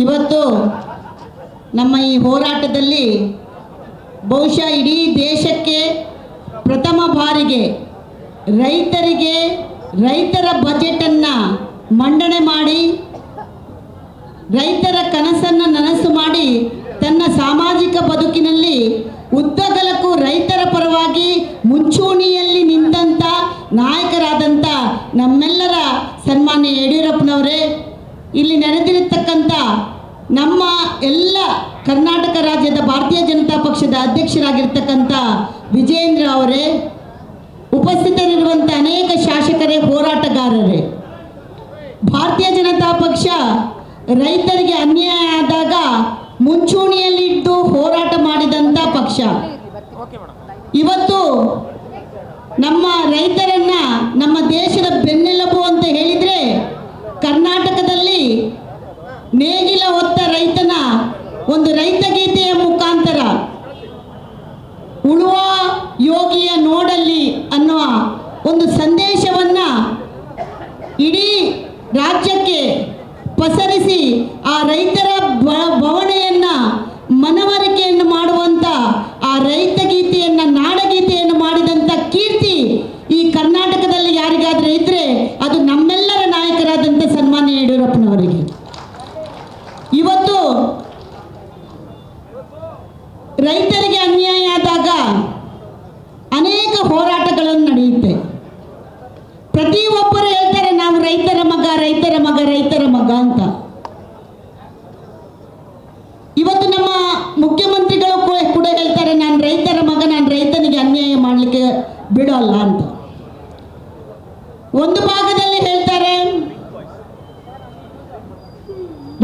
ಇವತ್ತು ನಮ್ಮ ಈ ಹೋರಾಟದಲ್ಲಿ ಬಹುಶಃ ಇಡೀ ದೇಶಕ್ಕೆ ಪ್ರಥಮ ಬಾರಿಗೆ ರೈತರ ಬಜೆಟನ್ನು ಮಂಡನೆ ಮಾಡಿ ರೈತರ ಕನಸನ್ನು ನನಸು ಮಾಡಿ ತನ್ನ ಸಾಮಾಜಿಕ ಬದುಕಿನಲ್ಲಿ ಉದ್ದಗಲಕ್ಕೂ ರೈತರ ಪರವಾಗಿ ಮುಂಚೂಣಿಯಲ್ಲಿ ನಿಂತ ನಾಯಕರಾದಂಥ ನಮ್ಮೆಲ್ಲರ ಸನ್ಮಾನ್ಯ ಯಡಿಯೂರಪ್ಪನವರೇ, ಇಲ್ಲಿ ನೆರೆದಿರತಕ್ಕಂಥ ನಮ್ಮ ಎಲ್ಲ ಕರ್ನಾಟಕ ರಾಜ್ಯದ ಭಾರತೀಯ ಜನತಾ ಪಕ್ಷದ ಅಧ್ಯಕ್ಷರಾಗಿರ್ತಕ್ಕಂಥ ವಿಜೇಂದ್ರ ಅವರೇ, ಉಪಸ್ಥಿತರಿರುವಂಥ ಅನೇಕ ಶಾಸಕರೇ, ಹೋರಾಟಗಾರರೇ, ಭಾರತೀಯ ಜನತಾ ಪಕ್ಷ ರೈತರಿಗೆ ಅನ್ಯಾಯ ಆದಾಗ ಮುಂಚೂಣಿಯಲ್ಲಿದ್ದು ಹೋರಾಟ ಮಾಡಿದಂಥ ಪಕ್ಷ. ಇವತ್ತು ನಮ್ಮ ರೈತರನ್ನ ನಮ್ಮ ದೇಶದ ಬೆನ್ನೆಲುಬು ಅಂತ ಹೇಳಿದರೆ ಕರ್ನಾಟಕದಲ್ಲಿ ನೇಗಿಲ ಹೊತ್ತ ರೈತನ ಒಂದು ರೈತ ಗೀತೆಯ ಮುಖಾಂತರ ಉಳುವ ಯೋಗಿಯ ನೋಡಲ್ಲಿ ಅನ್ನುವ ಒಂದು ಸಂದೇಶವನ್ನು ಇಡೀ ರಾಜ್ಯಕ್ಕೆ ಪಸರಿಸಿ ಆ ರೈತರ ಬವಣೆಯನ್ನು ಮನವರಿಕೆಯನ್ನು ಮಾಡುವಂಥ ಆ ರೈತ ಗೀತೆಯನ್ನು ನಾಡಗೀತೆಯನ್ನು ಮಾಡಿದಂಥ ಕೀರ್ತಿ ಈ ಕರ್ನಾಟಕದಲ್ಲಿ ಯಾರಿಗಾದರೂ ಇದ್ದರೆ ಅದು ನಮ್ಮೆಲ್ಲರ ನಾಯಕರಾದಂಥ ಸನ್ಮಾನ್ಯ ಯಡಿಯೂರಪ್ಪನವರಿಗೆ. ಇವತ್ತು ರೈತರಿಗೆ ಅನ್ಯಾಯ ಆದಾಗ ಅನೇಕ ಹೋರಾಟಗಳನ್ನು ನಡೆಯುತ್ತೆ. ಪ್ರತಿಯೊಬ್ಬರು ಹೇಳ್ತಾರೆ ನಾವು ರೈತರ ಮಗ ರೈತರ ಮಗ ರೈತರ ಮಗ ಅಂತ. ಇವತ್ತು ನಮ್ಮ ಮುಖ್ಯಮಂತ್ರಿಗಳು ಕೂಡ ಹೇಳ್ತಾರೆ ನಾನು ರೈತರ ಮಗ, ನಾನು ರೈತನಿಗೆ ಅನ್ಯಾಯ ಮಾಡಲಿಕ್ಕೆ ಬಿಡೋಲ್ಲ ಅಂತ. ಒಂದು ಭಾಗದಲ್ಲಿ ಹೇಳ್ತಾರೆ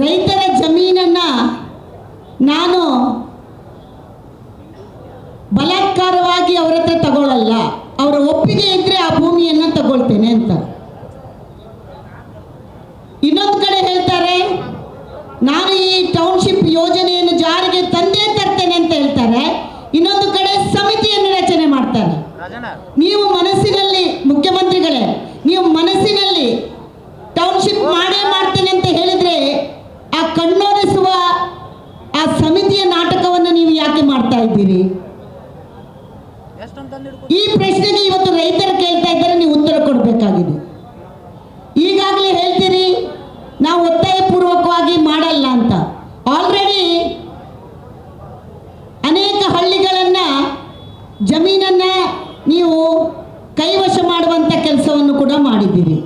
ರೈತರ ಜಮೀನನ್ನ ನಾನು ಬಲಾತ್ಕಾರವಾಗಿ ಅವರ ಹತ್ರ ತಗೊಳ್ಳಲ್ಲ, ಅವರ ಒಪ್ಪಿಗೆ ಇದ್ರೆ ಆ ಭೂಮಿಯನ್ನು ತಗೊಳ್ತೇನೆ ಅಂತ. ಇನ್ನೊಂದು ಕಡೆ ಹೇಳ್ತಾರೆ ನಾನು ಈ ಟೌನ್ಶಿಪ್ ಯೋಜನೆಯನ್ನು ಜಾರಿಗೆ ತಂದೇ ತರ್ತೇನೆ ಅಂತ ಹೇಳ್ತಾರೆ. ಇನ್ನೊಂದು ಕಡೆ ಸಮಿತಿಯನ್ನು ರಚನೆ ಮಾಡ್ತಾರೆ. ನೀವು ಮನಸ್ಸಿನಲ್ಲಿ, ಮುಖ್ಯಮಂತ್ರಿಗಳೇ, ನೀವು ಮನಸ್ಸಿನಲ್ಲಿ ಟೌನ್ಶಿಪ್ ಮಾಡೇ ಮಾಡ್ತೇನೆ ಅಂತ ಹೇಳಿದ್ರೆ ಆ ಕಣ್ಣೊರೆಸುವ ಆ ಸಮಿತಿಯ ನಾಟಕವನ್ನು ನೀವು ಯಾಕೆ ಮಾಡ್ತಾ ಇದ್ದೀರಿ? ಈ ಪ್ರಶ್ನೆಗೆ ಇವತ್ತು ರೈತರು ಕೇಳ್ತಾ ಇದ್ದಾರೆ, ನೀವು ಉತ್ತರ ಕೊಡಬೇಕಾಗಿದೆ. ಈಗಾಗಲೇ ಹೇಳ್ತೀರಿ ನಾವು ಒತ್ತಾಯಪೂರ್ವಕವಾಗಿ ಮಾಡಲ್ಲ ಅಂತ. ಆಲ್ರೆಡಿ ಅನೇಕ ಹಳ್ಳಿಗಳನ್ನು ಜಮೀನನ್ನು ನೀವು ಕೈವಶ ಮಾಡುವಂಥ ಕೆಲಸವನ್ನು ಕೂಡ ಮಾಡಿದ್ದೀರಿ,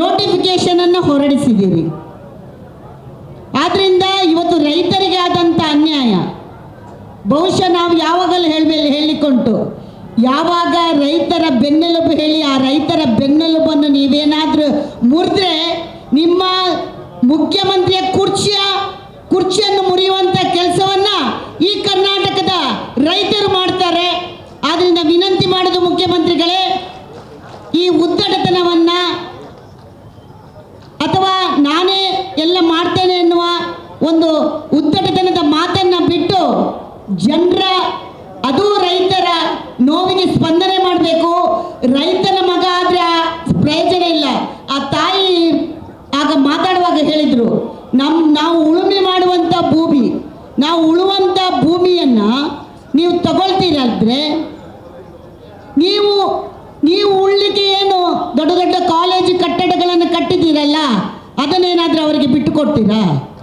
ನೋಟಿಫಿಕೇಶನನ್ನು ಹೊರಡಿಸಿದ್ದೀರಿ. ಆದ್ದರಿಂದ ಇವತ್ತು ರೈತರಿಗೆ ಆದಂಥ ಅನ್ಯಾಯ ಬಹುಶಃ ನಾವು ಯಾವಾಗಲೂ ಹೇಳಿಕೊಂಡು ಯಾವಾಗ ರೈತರ ಬೆನ್ನೆಲುಬು ಹೇಳಿ ಆ ರೈತರ ಬೆನ್ನೆಲುಬನ್ನು ನೀವೇನಾದರೂ ಮುರಿದ್ರೆ ನಿಮ್ಮ ಮುಖ್ಯಮಂತ್ರಿಯ ಕುರ್ಚಿಯನ್ನು ಮುರಿಯುವಂಥ ಕೆಲಸವನ್ನು ಈ ಕರ್ನಾಟಕದ ರೈತರು ಮಾಡ್ತಾರೆ. ಆದ್ದರಿಂದ ವಿನಂತಿ ಮಾಡೋದು ಮುಖ್ಯಮಂತ್ರಿಗಳೇ, ಈ ಉದ್ದಟತನವನ್ನು ಅಥವಾ ನಾನೇ ಎಲ್ಲ ಮಾಡ್ತೇನೆ ಎನ್ನುವ ಒಂದು ಉದ್ದಟತನದ ಮಾತನ್ನು ಬಿಟ್ಟು ಜನರ, ಅದು ರೈತರ ನೋವಿಗೆ ಸ್ಪಂದನೆ ಮಾಡಬೇಕು. ರೈತನ ಮಗ ಆದರೆ ಪ್ರಯೋಜನ ಇಲ್ಲ. ಆ ತಾಯಿ ಆಗ ಮಾತಾಡುವಾಗ ಹೇಳಿದರು, ನಾವು ಉಳುಮೆ ಮಾಡುವಂಥ ಭೂಮಿ, ನಾವು ಉಳುವಂಥ ಭೂಮಿಯನ್ನು ನೀವು ತಗೊಳ್ತೀರಾದ್ರೆ ನೀವು ಉಳ್ಳಿಕ್ಕೆ ಏನು ದೊಡ್ಡ ದೊಡ್ಡ ಕಾಲೇಜು ಕಟ್ಟಡಗಳನ್ನು ಕಟ್ಟಿದ್ದೀರಲ್ಲ ಅದನ್ನೇನಾದರೂ ಅವರಿಗೆ ಬಿಟ್ಟು ಕೊಡ್ತೀರಾ?